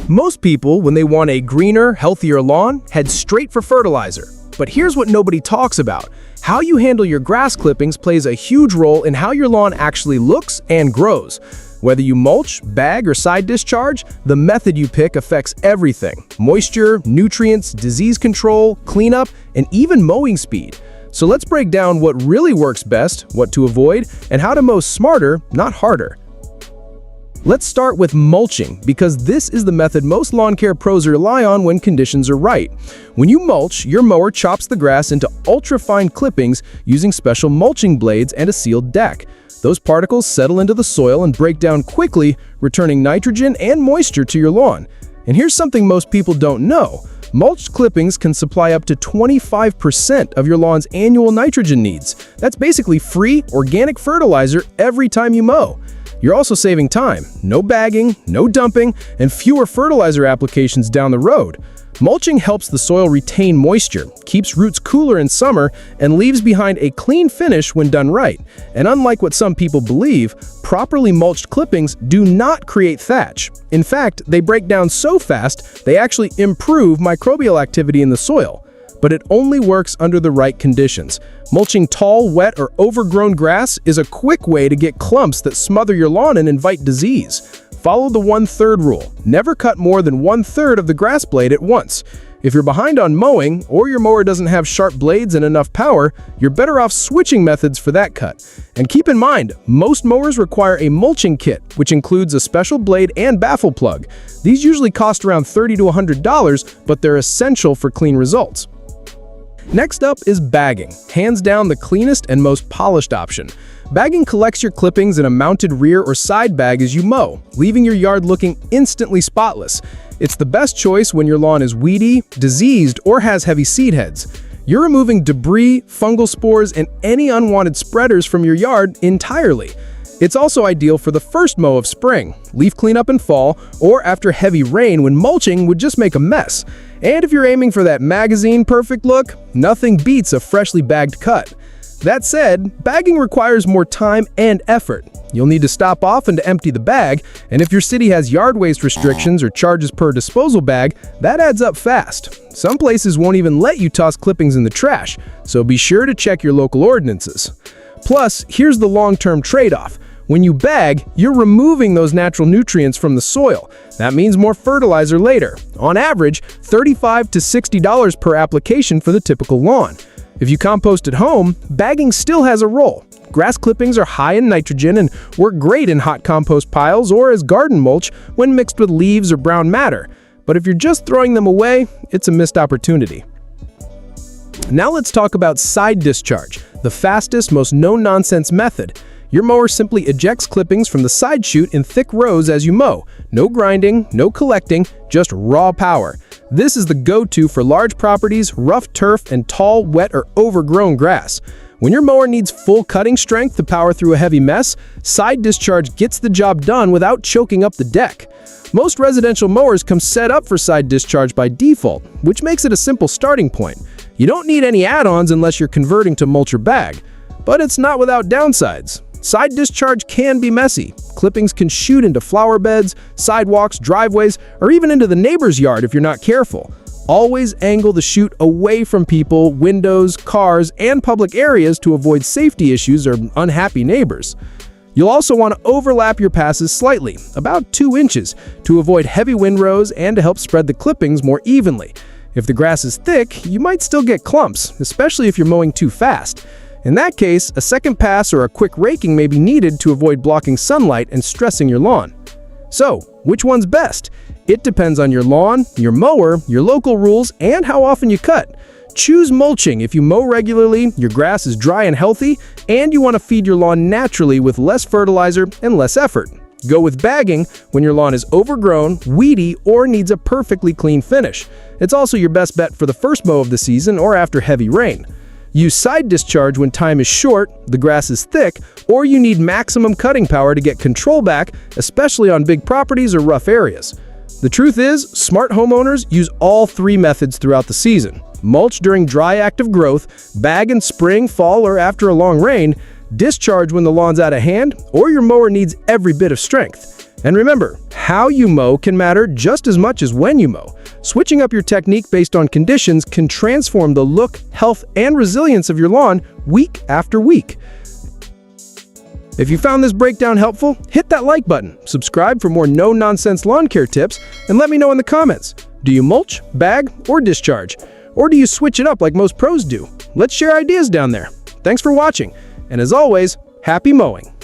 Most people, when they want a greener, healthier lawn, head straight for fertilizer. But here's what nobody talks about. How you handle your grass clippings plays a huge role in how your lawn actually looks and grows. Whether you mulch, bag, or side discharge, the method you pick affects everything: moisture, nutrients, disease control, cleanup, and even mowing speed. So let's break down what really works best, what to avoid, and how to mow smarter, not harder. Let's start with mulching, because this is the method most lawn care pros rely on when conditions are right. When you mulch, your mower chops the grass into ultra-fine clippings using special mulching blades and a sealed deck. Those particles settle into the soil and break down quickly, returning nitrogen and moisture to your lawn. And here's something most people don't know. Mulched clippings can supply up to 25% of your lawn's annual nitrogen needs. That's basically free, organic fertilizer every time you mow. You're also saving time, no bagging, no dumping, and fewer fertilizer applications down the road. Mulching helps the soil retain moisture, keeps roots cooler in summer, and leaves behind a clean finish when done right. And unlike what some people believe, properly mulched clippings do not create thatch. In fact, they break down so fast, they actually improve microbial activity in the soil. But it only works under the right conditions. Mulching tall, wet, or overgrown grass is a quick way to get clumps that smother your lawn and invite disease. Follow the 1/3 rule. Never cut more than 1/3 of the grass blade at once. If you're behind on mowing, or your mower doesn't have sharp blades and enough power, you're better off switching methods for that cut. And keep in mind, most mowers require a mulching kit, which includes a special blade and baffle plug. These usually cost around $30 to $100, but they're essential for clean results. Next up is bagging, hands down the cleanest and most polished option. Bagging collects your clippings in a mounted rear or side bag as you mow, leaving your yard looking instantly spotless. It's the best choice when your lawn is weedy, diseased, or has heavy seed heads. You're removing debris, fungal spores, and any unwanted spreaders from your yard entirely. It's also ideal for the first mow of spring, leaf cleanup in fall, or after heavy rain when mulching would just make a mess. And if you're aiming for that magazine perfect look, nothing beats a freshly bagged cut. That said, bagging requires more time and effort. You'll need to stop off and to empty the bag, and if your city has yard waste restrictions or charges per disposal bag, that adds up fast. Some places won't even let you toss clippings in the trash, so be sure to check your local ordinances. Plus, here's the long-term trade-off. When you bag, you're removing those natural nutrients from the soil. That means more fertilizer later. On average, $35 to $60 per application for the typical lawn. If you compost at home, bagging still has a role. Grass clippings are high in nitrogen and work great in hot compost piles or as garden mulch when mixed with leaves or brown matter. But if you're just throwing them away, it's a missed opportunity. Now let's talk about side discharge, the fastest, most no-nonsense method. Your mower simply ejects clippings from the side chute in thick rows as you mow. No grinding, no collecting, just raw power. This is the go-to for large properties, rough turf, and tall, wet, or overgrown grass. When your mower needs full cutting strength to power through a heavy mess, side discharge gets the job done without choking up the deck. Most residential mowers come set up for side discharge by default, which makes it a simple starting point. You don't need any add-ons unless you're converting to mulch or bag. But it's not without downsides. Side discharge can be messy. Clippings can shoot into flower beds, sidewalks, driveways, or even into the neighbor's yard if you're not careful. Always angle the chute away from people, windows, cars, and public areas to avoid safety issues or unhappy neighbors. You'll also want to overlap your passes slightly, about 2 inches, to avoid heavy windrows and to help spread the clippings more evenly. If the grass is thick, you might still get clumps, especially if you're mowing too fast. In that case, a second pass or a quick raking may be needed to avoid blocking sunlight and stressing your lawn. So, which one's best? It depends on your lawn, your mower, your local rules, and how often you cut. Choose mulching if you mow regularly, your grass is dry and healthy, and you want to feed your lawn naturally with less fertilizer and less effort. Go with bagging when your lawn is overgrown, weedy, or needs a perfectly clean finish. It's also your best bet for the first mow of the season or after heavy rain. Use side discharge when time is short, the grass is thick, or you need maximum cutting power to get control back, especially on big properties or rough areas. The truth is, smart homeowners use all 3 methods throughout the season. Mulch during dry active growth, bag in spring, fall, or after a long rain, discharge when the lawn's out of hand, or your mower needs every bit of strength. And remember, how you mow can matter just as much as when you mow. Switching up your technique based on conditions can transform the look, health, and resilience of your lawn week after week. If you found this breakdown helpful, hit that like button, subscribe for more no-nonsense lawn care tips, and let me know in the comments. Do you mulch, bag, or discharge? Or do you switch it up like most pros do? Let's share ideas down there. Thanks for watching, and as always, happy mowing!